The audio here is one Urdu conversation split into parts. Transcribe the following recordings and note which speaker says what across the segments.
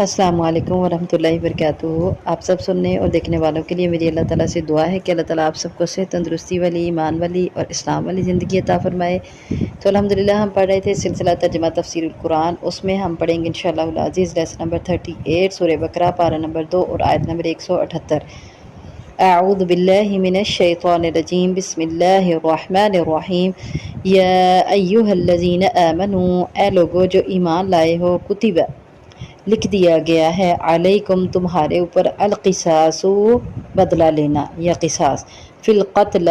Speaker 1: السلام علیکم ورحمۃ اللہ وبرکاتہ۔ آپ سب سننے اور دیکھنے والوں کے لیے میری اللہ تعالیٰ سے دعا ہے کہ اللہ تعالیٰ آپ سب کو صحت تندرستی والی، ایمان والی اور اسلام والی زندگی عطا فرمائے۔ تو الحمدللہ ہم پڑھ رہے تھے سلسلہ ترجمہ تفسیر القرآن، اس میں ہم پڑھیں گے انشاءاللہ العزیز لیسن نمبر 38 سورہ بقرہ پارہ نمبر 2 اور آیت نمبر 178۔ اعوذ باللہ من الشیطان الرجیم، بسم اللہ الرحمن الرحیم۔ یا ایہا الذین آمنوا، اے لوگو جو ایمان لائے ہو، کتب لکھ دیا گیا ہے، علیکم تمہارے اوپر، القصاص بدلہ لینا یا قصاص، فی القتل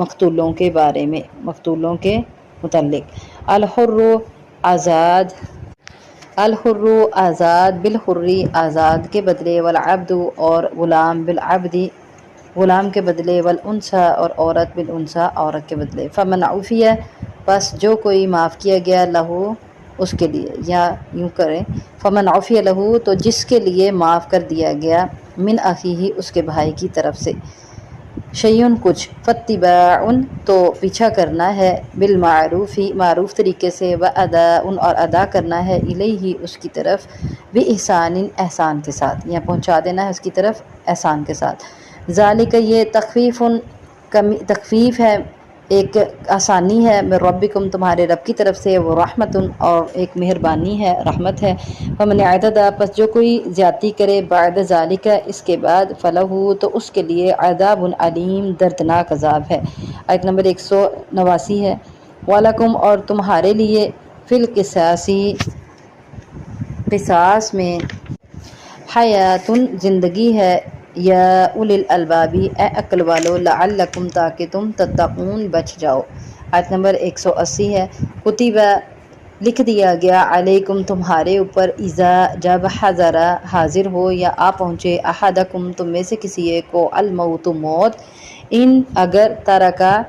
Speaker 1: مقتولوں کے بارے میں، مقتولوں کے متعلق، الحر آزاد، الحر آزاد، بالحری آزاد کے بدلے، والعبد اور غلام، بالعبد غلام کے بدلے، والانثی اور عورت، بالانثی عورت کے بدلے، فمن عفی پس جو کوئی معاف کیا گیا، لہو اس کے لیے، یا یوں کریں فمن عفی لہو تو جس کے لیے معاف کر دیا گیا، من اخیہ اس کے بھائی کی طرف سے، شیئن کچھ، فاتباع تو پیچھا کرنا ہے، بالمعروف معروف طریقے سے، واداء اور ادا کرنا ہے، الیہ اس کی طرف، باحسان احسان کے ساتھ، یا پہنچا دینا ہے اس کی طرف احسان کے ساتھ، ذالک یہ تخفیف ہے، ایک آسانی ہے، من ربکم تمہارے رب کی طرف سے، وہ رحمت اور ایک مہربانی ہے، رحمت ہے، فمن اعتدی پس جو کوئی زیادتی کرے، بعد ذالک اس کے بعد، فلہ تو اس کے لیے، عذاب علیم دردناک عذاب ہے۔ آیت نمبر 189 ہے، وَلَکُمْ اور تمہارے لیے، فی القصاص قصاص میں، حیات زندگی ہے، یا اولی الالباب اے عقل والو، لعلکم تاکہ تم، تتقون بچ جاؤ۔ آیت نمبر 180 ہے، کتب لکھ دیا گیا، علیکم تمہارے اوپر، اذا جب حضر حاضر ہو یا آ پہنچے، احدکم تم میں سے کسی ایک کو، الموت موت، ان اگر ترکا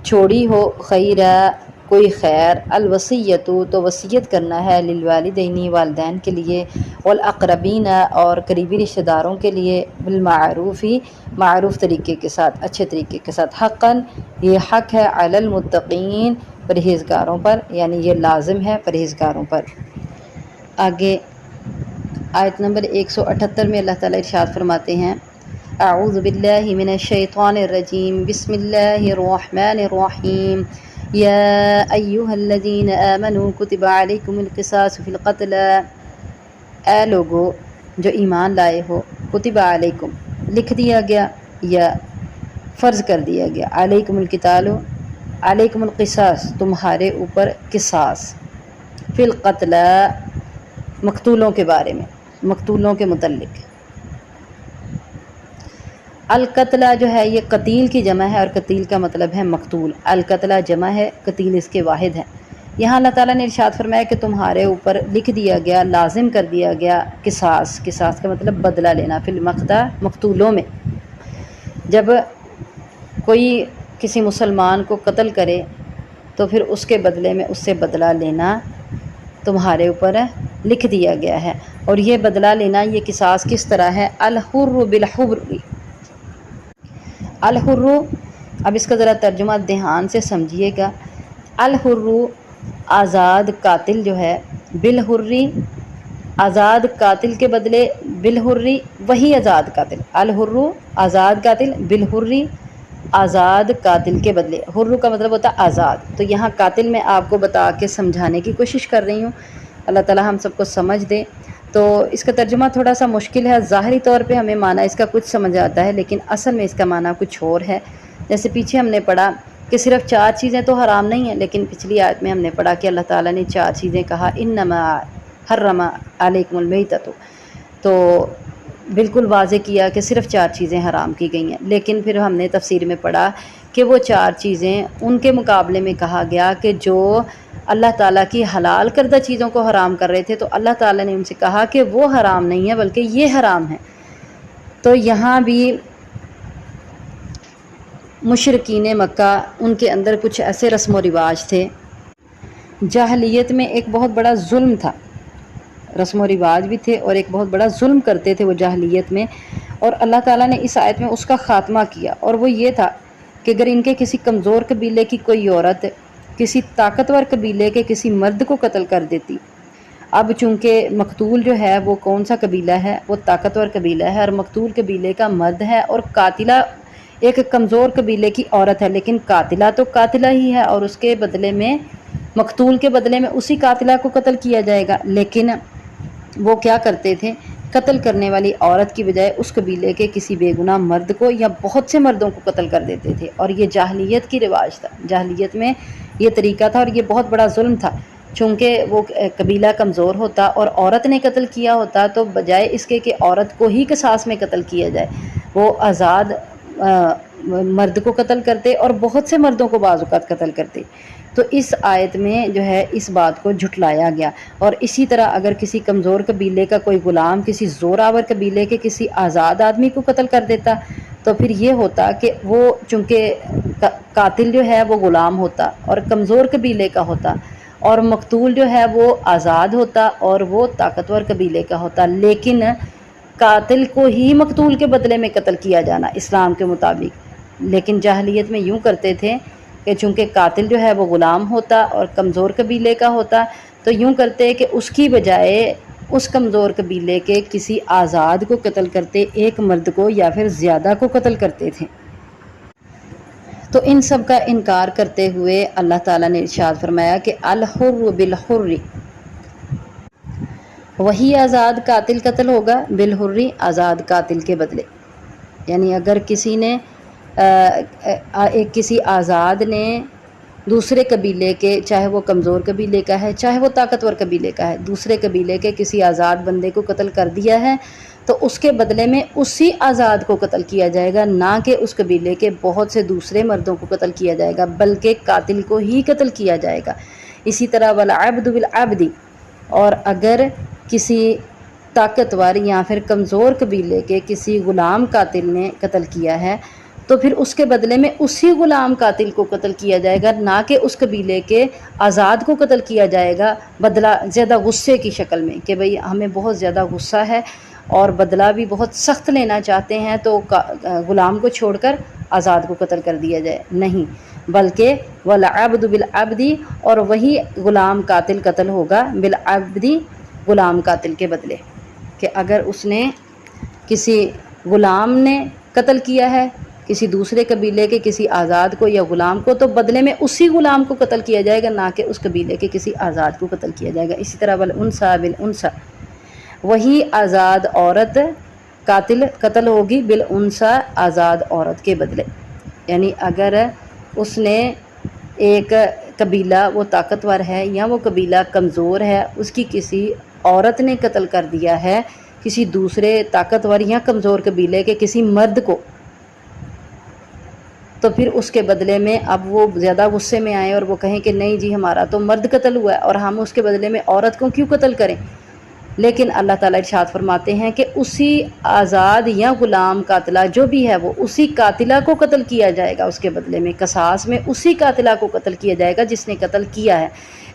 Speaker 1: چھوڑی ہو، خیرا کوئی خیر، الوصیۃ تو وصیت کرنا ہے، للوالدین والدین کے لیے، والاقربین اور قریبی رشتہ داروں کے لیے، بالمعروف معروف طریقے کے ساتھ، اچھے طریقے کے ساتھ، حقاً یہ حق ہے، علی المتقین پرہیزگاروں پر، یعنی یہ لازم ہے پرہیزگاروں پر۔ آگے آیت نمبر 178 میں اللہ تعالیٰ ارشاد فرماتے ہیں، اعوذ باللہ من الشیطان الرجیم، بسم اللہ الرحمن الرحیم، یا ایہا الذین آمنوا کتب علیکم القصاص فی القتل، اے لوگو جو ایمان لائے ہو، کتب علیکم لکھ دیا گیا یا فرض کر دیا گیا، علیکم القتال علیکم القصاص تمہارے اوپر قصاص، فی القتل مقتولوں کے بارے میں، مقتولوں کے متعلق۔ القتلہ جو ہے یہ قتیل کی جمع ہے، اور قتیل کا مطلب ہے مقتول، القتلہ جمع ہے، قتیل اس کے واحد ہے۔ یہاں اللہ تعالیٰ نے ارشاد فرمایا کہ تمہارے اوپر لکھ دیا گیا، لازم کر دیا گیا، قصاص، قصاص کا مطلب بدلہ لینا، فی المقتل مقتولوں میں، جب کوئی کسی مسلمان کو قتل کرے تو پھر اس کے بدلے میں اس سے بدلہ لینا تمہارے اوپر لکھ دیا گیا ہے، اور یہ بدلہ لینا، یہ قصاص کس طرح ہے، الحر بالحر، الحر، اب اس کا ذرا ترجمہ دھیان سے سمجھیے گا، الحر آزاد قاتل جو ہے، بالحری آزاد قاتل کے بدلے، بالحری وہی آزاد قاتل، الحر آزاد قاتل، بالحری آزاد قاتل کے بدلے، حر کا مطلب ہوتا ہے آزاد، تو یہاں قاتل میں آپ کو بتا کے سمجھانے کی کوشش کر رہی ہوں، اللہ تعالیٰ ہم سب کو سمجھ دے۔ تو اس کا ترجمہ تھوڑا سا مشکل ہے، ظاہری طور پہ ہمیں معنی اس کا کچھ سمجھ آتا ہے، لیکن اصل میں اس کا معنی کچھ اور ہے۔ جیسے پیچھے ہم نے پڑھا کہ صرف 4 چیزیں تو حرام نہیں ہیں، لیکن پچھلی آیت میں ہم نے پڑھا کہ اللہ تعالیٰ نے 4 چیزیں کہا، انما حرم علیکم المیتۃ، تو بالکل واضح کیا کہ صرف 4 چیزیں حرام کی گئی ہیں، لیکن پھر ہم نے تفسیر میں پڑھا کہ وہ 4 چیزیں ان کے مقابلے میں کہا گیا کہ جو اللہ تعالیٰ کی حلال کردہ چیزوں کو حرام کر رہے تھے، تو اللہ تعالیٰ نے ان سے کہا کہ وہ حرام نہیں ہے بلکہ یہ حرام ہے۔ تو یہاں بھی مشرکین مکہ، ان کے اندر کچھ ایسے رسم و رواج تھے، جاہلیت میں ایک بہت بڑا ظلم تھا، رسم و رواج بھی تھے اور ایک بہت بڑا ظلم کرتے تھے وہ جاہلیت میں، اور اللہ تعالیٰ نے اس آیت میں اس کا خاتمہ کیا، اور وہ یہ تھا کہ اگر ان کے کسی کمزور قبیلے کی کوئی عورت کسی طاقتور قبیلے کے کسی مرد کو قتل کر دیتی، اب چونکہ مقتول جو ہے وہ کون سا قبیلہ ہے، وہ طاقتور قبیلہ ہے، اور مقتول قبیلے کا مرد ہے، اور قاتلہ ایک کمزور قبیلے کی عورت ہے، لیکن قاتلہ تو قاتلہ ہی ہے، اور اس کے بدلے میں، مقتول کے بدلے میں اسی قاتلہ کو قتل کیا جائے گا۔ لیکن وہ کیا کرتے تھے، قتل کرنے والی عورت کی بجائے اس قبیلے کے کسی بے گناہ مرد کو یا بہت سے مردوں کو قتل کر دیتے تھے، اور یہ جاہلیت کی رواج تھا، جاہلیت میں یہ طریقہ تھا، اور یہ بہت بڑا ظلم تھا۔ چونکہ وہ قبیلہ کمزور ہوتا اور عورت نے قتل کیا ہوتا، تو بجائے اس کے کہ عورت کو ہی قصاص میں قتل کیا جائے، وہ آزاد مرد کو قتل کرتے اور بہت سے مردوں کو بعض اوقات قتل کرتے۔ تو اس آیت میں جو ہے اس بات کو جھٹلایا گیا۔ اور اسی طرح اگر کسی کمزور قبیلے کا کوئی غلام کسی زوراور قبیلے کے کسی آزاد آدمی کو قتل کر دیتا، تو پھر یہ ہوتا کہ وہ چونکہ قاتل جو ہے وہ غلام ہوتا اور کمزور قبیلے کا ہوتا، اور مقتول جو ہے وہ آزاد ہوتا اور وہ طاقتور قبیلے کا ہوتا، لیکن قاتل کو ہی مقتول کے بدلے میں قتل کیا جانا اسلام کے مطابق۔ لیکن جاہلیت میں یوں کرتے تھے کہ چونکہ قاتل جو ہے وہ غلام ہوتا اور کمزور قبیلے کا ہوتا، تو یوں کرتے کہ اس کی بجائے اس کمزور قبیلے کے کسی آزاد کو قتل کرتے، ایک مرد کو یا پھر زیادہ کو قتل کرتے تھے۔ تو ان سب کا انکار کرتے ہوئے اللہ تعالیٰ نے ارشاد فرمایا کہ الحر بالحر، وہی آزاد قاتل قتل ہوگا بالحر، آزاد قاتل کے بدلے۔ یعنی اگر کسی نے کسی آزاد نے دوسرے قبیلے کے، چاہے وہ کمزور قبیلے کا ہے چاہے وہ طاقتور قبیلے کا ہے، دوسرے قبیلے کے کسی آزاد بندے کو قتل کر دیا ہے، تو اس کے بدلے میں اسی آزاد کو قتل کیا جائے گا، نہ کہ اس قبیلے کے بہت سے دوسرے مردوں کو قتل کیا جائے گا، بلکہ قاتل کو ہی قتل کیا جائے گا۔ اسی طرح والعبد بالعبد، اور اگر کسی طاقتور یا پھر کمزور قبیلے کے کسی غلام قاتل نے قتل کیا ہے، تو پھر اس کے بدلے میں اسی غلام قاتل کو قتل کیا جائے گا، نہ کہ اس قبیلے کے آزاد کو قتل کیا جائے گا بدلہ زیادہ غصے کی شکل میں، کہ بھئی ہمیں بہت زیادہ غصہ ہے اور بدلہ بھی بہت سخت لینا چاہتے ہیں، تو غلام کو چھوڑ کر آزاد کو قتل کر دیا جائے، نہیں، بلکہ والعبد بالعبد، اور وہی غلام قاتل قتل ہوگا بالعبد، غلام قاتل کے بدلے، کہ اگر اس نے کسی غلام نے قتل کیا ہے کسی دوسرے قبیلے کے کسی آزاد کو یا غلام کو، تو بدلے میں اسی غلام کو قتل کیا جائے گا، نہ کہ اس قبیلے کے کسی آزاد کو قتل کیا جائے گا۔ اسی طرح والانثى بالانثى، وہی آزاد عورت قتل ہوگی بالانثى، آزاد عورت کے بدلے۔ یعنی اگر اس نے ایک قبیلہ وہ طاقتور ہے یا وہ قبیلہ کمزور ہے، اس کی کسی عورت نے قتل کر دیا ہے کسی دوسرے طاقتور یا کمزور قبیلے کے کسی مرد کو، تو پھر اس کے بدلے میں اب وہ زیادہ غصے میں آئیں اور وہ کہیں کہ نہیں جی ہمارا تو مرد قتل ہوا ہے اور ہم اس کے بدلے میں عورت کو کیوں قتل کریں، لیکن اللہ تعالیٰ ارشاد فرماتے ہیں کہ اسی آزاد یا غلام قاتلہ جو بھی ہے وہ اسی قاتلہ کو قتل کیا جائے گا، اس کے بدلے میں قصاص میں اسی قاتلہ کو قتل کیا جائے گا جس نے قتل کیا ہے،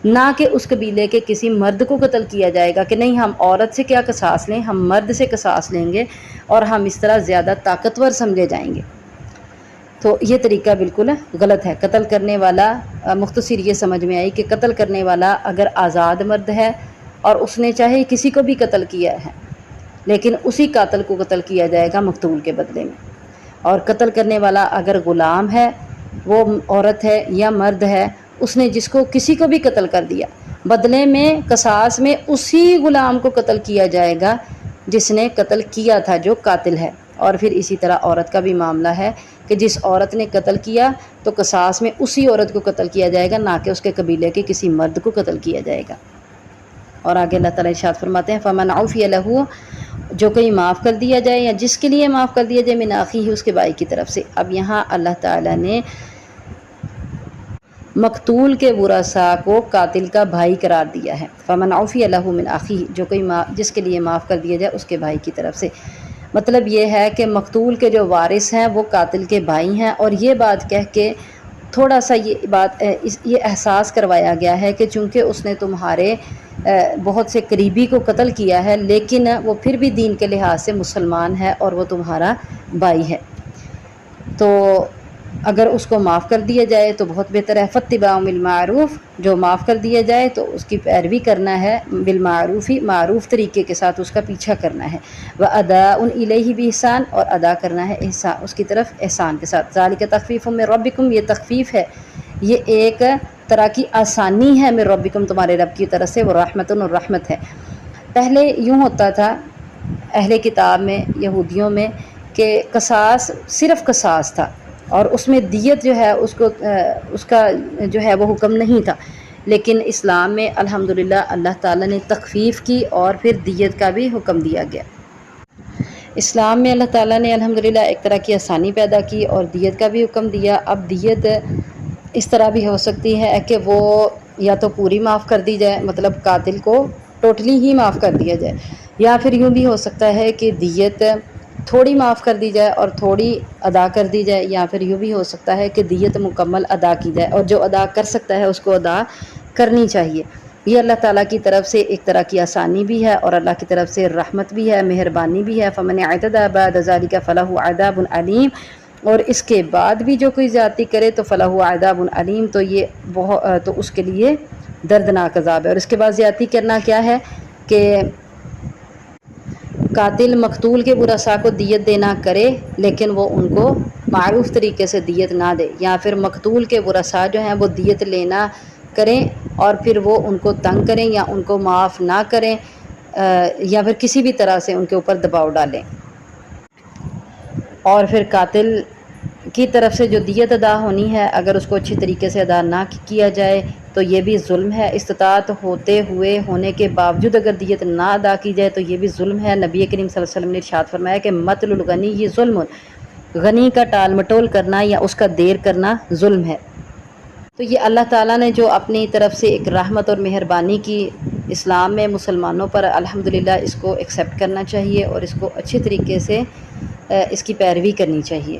Speaker 1: نہ کہ اس قبیلے کے کسی مرد کو قتل کیا جائے گا کہ نہیں ہم عورت سے کیا قصاص لیں، ہم مرد سے قصاص لیں گے اور ہم اس طرح زیادہ طاقتور سمجھے جائیں گے۔ تو یہ طریقہ بالکل غلط ہے۔ قتل کرنے والا، مختصر یہ سمجھ میں آئی کہ قتل کرنے والا اگر آزاد مرد ہے اور اس نے چاہے کسی کو بھی قتل کیا ہے، لیکن اسی قاتل کو قتل کیا جائے گا مقتول کے بدلے میں، اور قتل کرنے والا اگر غلام ہے، وہ عورت ہے یا مرد ہے، اس نے جس کو کسی کو بھی قتل کر دیا، بدلے میں قصاص میں اسی غلام کو قتل کیا جائے گا جس نے قتل کیا تھا، جو قاتل ہے۔ اور پھر اسی طرح عورت کا بھی معاملہ ہے کہ جس عورت نے قتل کیا تو قصاص میں اسی عورت کو قتل کیا جائے گا، نہ کہ اس کے قبیلے کے کسی مرد کو قتل کیا جائے گا۔ اور آگے اللہ تعالیٰ ارشاد فرماتے ہیں فَمَنْ عُفِيَ لَهُ، جو کوئی معاف کر دیا جائے یا جس کے لیے معاف کر دیا جائے مِنْ أَخِيهِ، اس کے بھائی کی طرف سے۔ اب یہاں اللہ تعالیٰ نے مقتول کے ورثاء کو قاتل کا بھائی قرار دیا ہے، فَمَنْ عُفِيَ لَهُ مِنْ أَخِيهِ، جو کوئی جس کے لیے معاف کر دیا جائے اس کے بھائی کی طرف سے۔ مطلب یہ ہے کہ مقتول کے جو وارث ہیں وہ قاتل کے بھائی ہیں، اور یہ بات کہہ کے تھوڑا سا یہ احساس کروایا گیا ہے کہ چونکہ اس نے تمہارے بہت سے قریبی کو قتل کیا ہے، لیکن وہ پھر بھی دین کے لحاظ سے مسلمان ہے اور وہ تمہارا بھائی ہے۔ تو اگر اس کو معاف کر دیا جائے تو بہت بہتر ہے۔ فاتباع بالمعروف، جو معاف کر دیا جائے تو اس کی پیروی کرنا ہے، بالمعروف ہی، معروف طریقے کے ساتھ اس کا پیچھا کرنا ہے۔ وَأَدَاءٌ إِلَيْهِ بِإِحْسَان، اور ادا کرنا ہے احسان، اس کی طرف احسان کے ساتھ۔ ذَلِكَ تَخْفِيفٌ مِّن رَبِّكُمْ، یہ تخفیف ہے، یہ ایک طرح کی آسانی ہے، من ربکم، تمہارے رب کی طرف سے، وہ رحمتن، اور رحمت ہے۔ پہلے یوں ہوتا تھا اہل کتاب میں، یہودیوں میں، کہ قصاص صرف قصاص تھا، اور اس میں دیت جو ہے اس کا جو ہے وہ حکم نہیں تھا، لیکن اسلام میں الحمدللہ اللہ تعالیٰ نے تخفیف کی اور پھر دیت کا بھی حکم دیا گیا۔ اسلام میں اللہ تعالیٰ نے الحمدللہ ایک طرح کی آسانی پیدا کی اور دیت کا بھی حکم دیا۔ اب دیت اس طرح بھی ہو سکتی ہے کہ وہ یا تو پوری معاف کر دی جائے، مطلب قاتل کو ٹوٹلی ہی معاف کر دیا جائے، یا پھر یوں بھی ہو سکتا ہے کہ دیت تھوڑی معاف کر دی جائے اور تھوڑی ادا کر دی جائے، یا پھر یوں بھی ہو سکتا ہے کہ دیت مکمل ادا کی جائے، اور جو ادا کر سکتا ہے اس کو ادا کرنی چاہیے۔ یہ اللہ تعالیٰ کی طرف سے ایک طرح کی آسانی بھی ہے اور اللہ کی طرف سے رحمت بھی ہے، مہربانی بھی ہے۔ فَمَنِ اعْتَدَىٰ بَعْدَ ذَٰلِكَ فَلَهُ عَذَابٌ عَلِيمٌ، اور اس کے بعد بھی جو کوئی زیادتی کرے تو فَلَهُ عَذَابٌ عَلِيمٌ، تو اس کے لیے دردناک عذاب ہے۔ اور اس کے بعد زیادتی کرنا کیا ہے کہ قاتل مقتول کے ورثاء کو دیت دینا کرے، لیکن وہ ان کو معروف طریقے سے دیت نہ دے، یا پھر مقتول کے ورثاء جو ہیں وہ دیت لینا کریں اور پھر وہ ان کو تنگ کریں یا ان کو معاف نہ کریں، یا پھر کسی بھی طرح سے ان کے اوپر دباؤ ڈالیں۔ اور پھر قاتل کی طرف سے جو دیت ادا ہونی ہے، اگر اس کو اچھی طریقے سے ادا نہ کیا جائے تو یہ بھی ظلم ہے۔ استطاعت ہونے کے باوجود اگر دیت نہ ادا کی جائے تو یہ بھی ظلم ہے۔ نبی کریم صلی اللہ علیہ وسلم نے ارشاد فرمایا کہ مطل الغنی یہ ظلم، غنی کا ٹال مٹول کرنا یا اس کا دیر کرنا ظلم ہے۔ تو یہ اللہ تعالیٰ نے جو اپنی طرف سے ایک رحمت اور مہربانی کی اسلام میں مسلمانوں پر، الحمدللہ اس کو ایکسیپٹ کرنا چاہیے اور اس کو اچھے طریقے سے اس کی پیروی کرنی چاہیے۔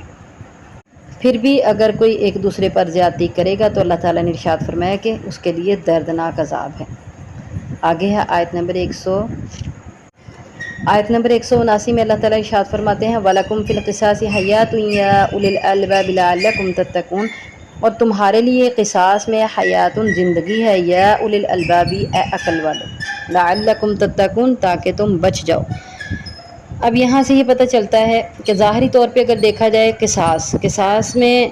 Speaker 1: پھر بھی اگر کوئی ایک دوسرے پر زیادتی کرے گا تو اللہ تعالیٰ نے ارشاد فرمایا کہ اس کے لیے دردناک عذاب ہے۔ آگے ہے آیت نمبر 179 میں اللہ تعالیٰ ارشاد فرماتے ہیں وَلَكُمْ فِي الْقِصَاصِ حَيَاةٌ يَا أُولِي الْأَلْبَابِ لَعَلَّكُمْ تَتَّقُونَ، اور تمہارے لیے قصاص میں حیاتٌ زندگی ہے، یا اولی الالباب اے عقل والو، لعلکم تتقون تاکہ تم بچ جاؤ۔ اب یہاں سے یہ پتہ چلتا ہے کہ ظاہری طور پہ اگر دیکھا جائے قصاص میں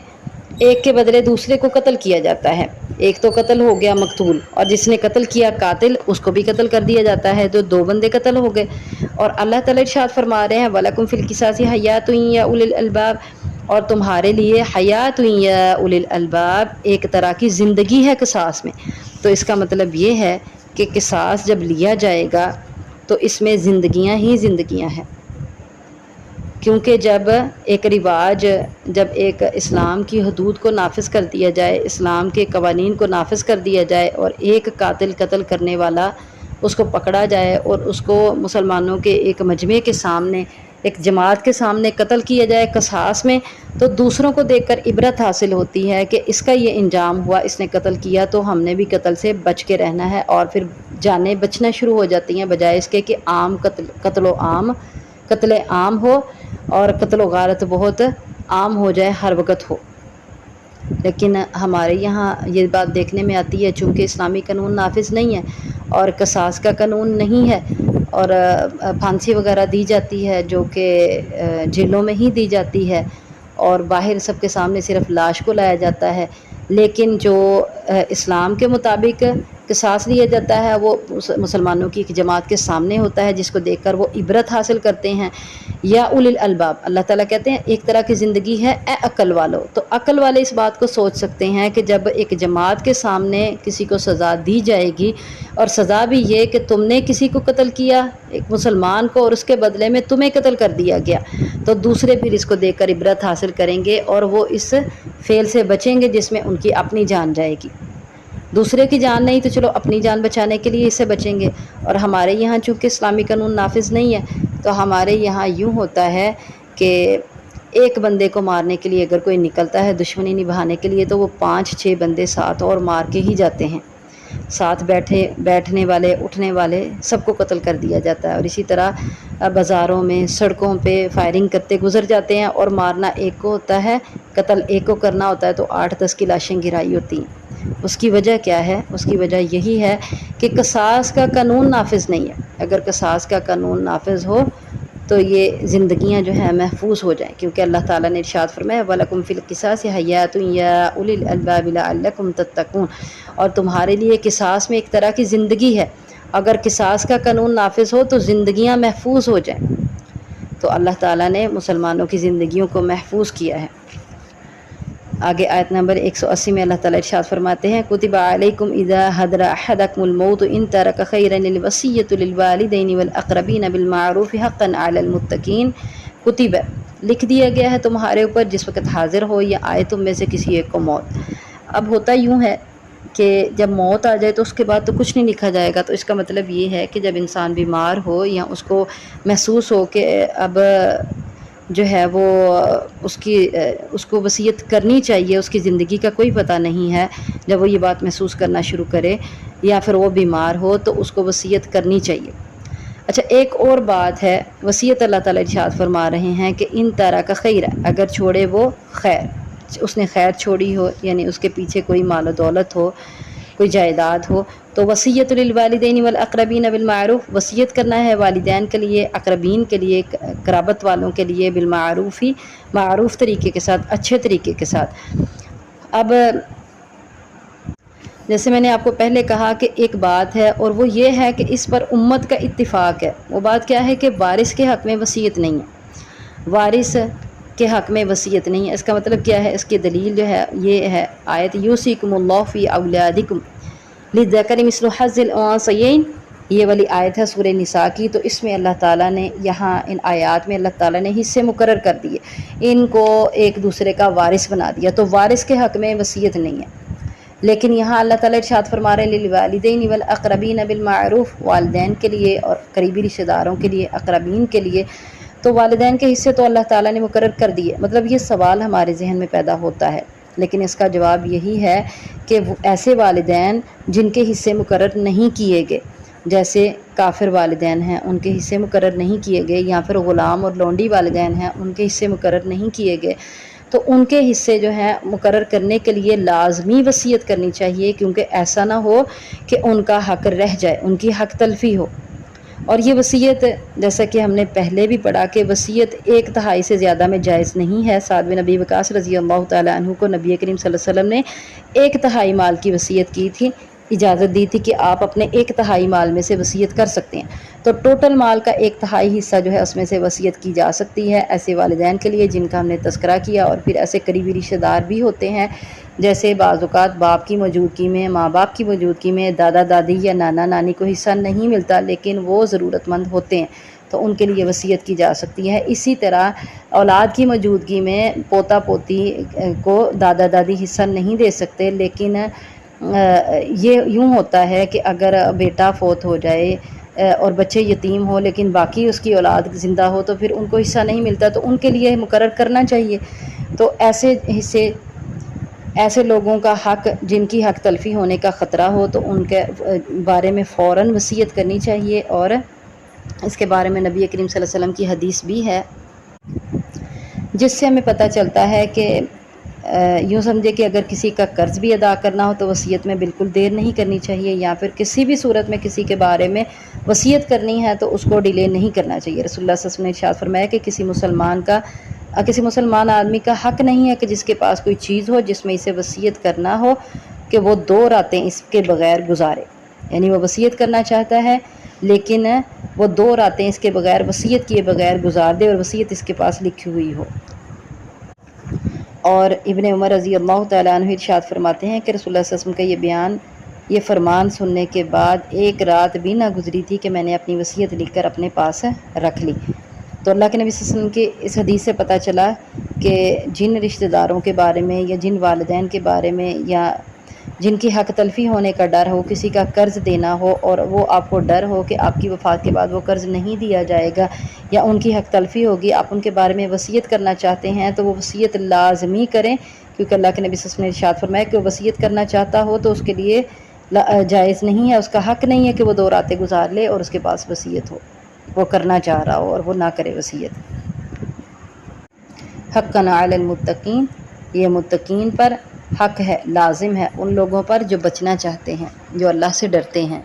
Speaker 1: ایک کے بدلے دوسرے کو قتل کیا جاتا ہے، ایک تو قتل ہو گیا مقتول، اور جس نے قتل کیا قاتل، اس کو بھی قتل کر دیا جاتا ہے، تو دو بندے قتل ہو گئے۔ اور اللہ تعالیٰ ارشاد فرما رہے ہیں وَلَكُمْ فِي الْقِصَاصِ حَيَاةٌ يَا أُولِي الْأَلْبَابِ، اور تمہارے لیے حیات یا اولی الالباب ایک طرح کی زندگی ہے قصاص میں۔ تو اس کا مطلب یہ ہے کہ قصاص جب لیا جائے گا تو اس میں زندگیاں ہی زندگیاں ہیں، کیونکہ جب ایک رواج، جب ایک اسلام کی حدود کو نافذ کر دیا جائے، اسلام کے قوانین کو نافذ کر دیا جائے، اور ایک قتل کرنے والا اس کو پکڑا جائے اور اس کو مسلمانوں کے ایک مجمع کے سامنے، ایک جماعت کے سامنے قتل کیا جائے قصاص میں، تو دوسروں کو دیکھ کر عبرت حاصل ہوتی ہے کہ اس کا یہ انجام ہوا، اس نے قتل کیا تو ہم نے بھی قتل سے بچ کے رہنا ہے، اور پھر جانیں بچنا شروع ہو جاتی ہیں، بجائے اس کے کہ قتل عام ہو اور قتل و غارت بہت عام ہو جائے، ہر وقت ہو۔ لیکن ہمارے یہاں یہ بات دیکھنے میں آتی ہے، چونکہ اسلامی قانون نافذ نہیں ہے اور قصاص کا قانون نہیں ہے، اور پھانسی وغیرہ دی جاتی ہے جو کہ جیلوں میں ہی دی جاتی ہے، اور باہر سب کے سامنے صرف لاش کو لایا جاتا ہے، لیکن جو اسلام کے مطابق قصاص لیا جاتا ہے وہ مسلمانوں کی ایک جماعت کے سامنے ہوتا ہے، جس کو دیکھ کر وہ عبرت حاصل کرتے ہیں۔ یا اولی الالباب، اللہ تعالیٰ کہتے ہیں ایک طرح کی زندگی ہے اے عقل والو، تو عقل والے اس بات کو سوچ سکتے ہیں کہ جب ایک جماعت کے سامنے کسی کو سزا دی جائے گی، اور سزا بھی یہ کہ تم نے کسی کو قتل کیا، ایک مسلمان کو، اور اس کے بدلے میں تمہیں قتل کر دیا گیا، تو دوسرے پھر اس کو دیکھ کر عبرت حاصل کریں گے اور وہ اس فعل سے بچیں گے جس میں ان کی اپنی جان جائے گی۔ دوسرے کی جان نہیں تو چلو اپنی جان بچانے کے لیے اس سے بچیں گے۔ اور ہمارے یہاں چونکہ اسلامی قانون نافذ نہیں ہے تو ہمارے یہاں یوں ہوتا ہے کہ ایک بندے کو مارنے کے لیے اگر کوئی نکلتا ہے دشمنی نبھانے کے لیے، تو وہ 5-6 بندے ساتھ اور مار کے ہی جاتے ہیں۔ ساتھ بیٹھنے والے اٹھنے والے سب کو قتل کر دیا جاتا ہے۔ اور اسی طرح بازاروں میں سڑکوں پہ فائرنگ کرتے گزر جاتے ہیں، اور مارنا ایک کو ہوتا ہے، قتل ایک کو کرنا ہوتا ہے، تو 8-10 کی لاشیں گرائی ہوتی ہیں۔ اس کی وجہ کیا ہے؟ اس کی وجہ یہی ہے کہ قصاص کا قانون نافذ نہیں ہے۔ اگر قصاص کا قانون نافذ ہو تو یہ زندگیاں جو ہیں محفوظ ہو جائیں، کیونکہ اللہ تعالیٰ نے ارشاد فرمایا وَلَكُمْ فِي الْقِصَاصِ حَيَاةٌ يَا أُولِي الْأَلْبَابِ لَعَلَّكُمْ تَتَّقُونَ، اور تمہارے لیے قصاص میں ایک طرح کی زندگی ہے۔ اگر قصاص کا قانون نافذ ہو تو زندگیاں محفوظ ہو جائیں۔ تو اللہ تعالیٰ نے مسلمانوں کی زندگیوں کو محفوظ کیا ہے۔ آگے آیت نمبر 180 میں اللہ تعالیٰ ارشاد فرماتے ہیں کتب علیکم اذا حضر احدکم الموت ان ترک خیرا الوصیۃ للوالدین والاقربین بالمعروف حقا علی المتقین، کتب لکھ دیا گیا ہے تمہارے اوپر جس وقت حاضر ہو یا آئے تم میں سے کسی ایک کو موت۔ اب ہوتا یوں ہے کہ جب موت آ جائے تو اس کے بعد تو کچھ نہیں لکھا جائے گا، تو اس کا مطلب یہ ہے کہ جب انسان بیمار ہو یا اس کو محسوس ہو کہ اب جو ہے وہ اس کو وصیت کرنی چاہیے، اس کی زندگی کا کوئی پتہ نہیں ہے، جب وہ یہ بات محسوس کرنا شروع کرے یا پھر وہ بیمار ہو تو اس کو وصیت کرنی چاہیے۔ اچھا، ایک اور بات ہے، وصیت اللہ تعالیٰ ارشاد فرما رہے ہیں کہ ان طرح کا خیر، اگر چھوڑے وہ خیر، اس نے خیر چھوڑی ہو، یعنی اس کے پیچھے کوئی مال و دولت ہو، کوئی جائیداد ہو، تو وصیت للوالدین والاقربین بالمعروف، وصیت کرنا ہے والدین کے لیے، اقربین کے لیے، قرابت والوں کے لیے، بالمعروف ہی، معروف طریقے کے ساتھ، اچھے طریقے کے ساتھ۔ اب جیسے میں نے آپ کو پہلے کہا کہ ایک بات ہے اور وہ یہ ہے کہ اس پر امت کا اتفاق ہے۔ وہ بات کیا ہے کہ وارث کے حق میں وصیت نہیں ہے، وارث کے حق میں وصیت نہیں ہے۔ اس کا مطلب کیا ہے؟ اس کی دلیل جو ہے یہ ہے آیت یوصیکم اللہ فی اولادکم للذکر مثل حظ الانثیین، یہ والی آیت ہے سورہ نساء کی۔ تو اس میں اللہ تعالیٰ نے یہاں ان آیات میں اللہ تعالیٰ نے حصے مقرر کر دیے، ان کو ایک دوسرے کا وارث بنا دیا، تو وارث کے حق میں وصیت نہیں ہے۔ لیکن یہاں اللہ تعالیٰ ارشاد فرما رہے ہیں للوالدین والاقربین بالمعروف، والدین کے لیے اور قریبی رشتہ داروں کے لیے، اقربین کے لیے، تو والدین کے حصے تو اللہ تعالیٰ نے مقرر کر دیے۔ مطلب یہ سوال ہمارے ذہن میں پیدا ہوتا ہے، لیکن اس کا جواب یہی ہے کہ ایسے والدین جن کے حصے مقرر نہیں کیے گئے، جیسے کافر والدین ہیں ان کے حصے مقرر نہیں کیے گئے، یا پھر غلام اور لونڈی والدین ہیں ان کے حصے مقرر نہیں کیے گئے، تو ان کے حصے جو ہیں مقرر کرنے کے لیے لازمی وصیت کرنی چاہیے، کیونکہ ایسا نہ ہو کہ ان کا حق رہ جائے، ان کی حق تلفی ہو۔ اور یہ وصیت جیسا کہ ہم نے پہلے بھی پڑھا کہ وصیت 1/3 سے زیادہ میں جائز نہیں ہے۔ سعد بن ابی وقاص رضی اللہ تعالیٰ عنہ کو نبی کریم صلی اللہ علیہ وسلم نے 1/3 مال کی وصیت کی تھی، اجازت دی تھی کہ آپ اپنے 1/3 مال میں سے وصیت کر سکتے ہیں۔ تو ٹوٹل مال کا 1/3 حصہ جو ہے اس میں سے وصیت کی جا سکتی ہے ایسے والدین کے لیے جن کا ہم نے تذکرہ کیا، اور پھر ایسے قریبی رشتہ دار بھی ہوتے ہیں، جیسے بعض اوقات باپ کی موجودگی میں، ماں باپ کی موجودگی میں دادا دادی یا نانا نانی کو حصہ نہیں ملتا، لیکن وہ ضرورت مند ہوتے ہیں، تو ان کے لیے وصیت کی جا سکتی ہے۔ اسی طرح اولاد کی موجودگی میں پوتا پوتی کو دادا دادی حصہ نہیں دے سکتے، لیکن یہ یوں ہوتا ہے کہ اگر بیٹا فوت ہو جائے اور بچے یتیم ہو لیکن باقی اس کی اولاد زندہ ہو تو پھر ان کو حصہ نہیں ملتا، تو ان کے لیے مقرر کرنا چاہیے۔ تو ایسے حصے، ایسے لوگوں کا حق جن کی حق تلفی ہونے کا خطرہ ہو تو ان کے بارے میں فوراً وصیت کرنی چاہیے۔ اور اس کے بارے میں نبی کریم صلی اللہ علیہ وسلم کی حدیث بھی ہے جس سے ہمیں پتہ چلتا ہے کہ یوں سمجھے کہ اگر کسی کا قرض بھی ادا کرنا ہو تو وصیت میں بالکل دیر نہیں کرنی چاہیے، یا پھر کسی بھی صورت میں کسی کے بارے میں وصیت کرنی ہے تو اس کو ڈیلے نہیں کرنا چاہیے۔ رسول اللہ صلی اللہ علیہ وسلم نے ارشاد فرمایا کہ کسی مسلمان آدمی کا حق نہیں ہے کہ جس کے پاس کوئی چیز ہو جس میں اسے وصیت کرنا ہو کہ وہ 2 راتیں اس کے بغیر گزارے، یعنی وہ وصیت کرنا چاہتا ہے لیکن وہ 2 راتیں اس کے بغیر وصیت کیے بغیر گزار دے، اور وصیت اس کے پاس لکھی ہوئی ہو۔ اور ابن عمر رضی اللہ تعالیٰ عنہ ارشاد فرماتے ہیں کہ رسول اللہ صلی اللہ علیہ وسلم کا یہ فرمان سننے کے بعد 1 رات بھی نہ گزری تھی کہ میں نے اپنی وصیت لکھ کر اپنے پاس رکھ لی۔ تو اللہ کے نبی صلی اللہ علیہ وسلم کے اس حدیث سے پتہ چلا کہ جن رشتہ داروں کے بارے میں یا جن والدین کے بارے میں یا جن کی حق تلفی ہونے کا ڈر ہو، کسی کا قرض دینا ہو اور وہ آپ کو ڈر ہو کہ آپ کی وفات کے بعد وہ قرض نہیں دیا جائے گا یا ان کی حق تلفی ہوگی، آپ ان کے بارے میں وصیت کرنا چاہتے ہیں تو وہ وصیت لازمی کریں، کیونکہ اللہ کے نبی صلی اللہ علیہ وسلم نے ارشاد فرمایا کہ وہ وصیت کرنا چاہتا ہو تو اس کے لیے جائز نہیں ہے، اس کا حق نہیں ہے کہ وہ 2 راتیں گزار لے اور اس کے پاس وصیت ہو، وہ کرنا چاہ رہا ہو اور وہ نہ کرے وصیت۔ حقاً علی المتقین، یہ متقین پر حق ہے، لازم ہے ان لوگوں پر جو بچنا چاہتے ہیں، جو اللہ سے ڈرتے ہیں۔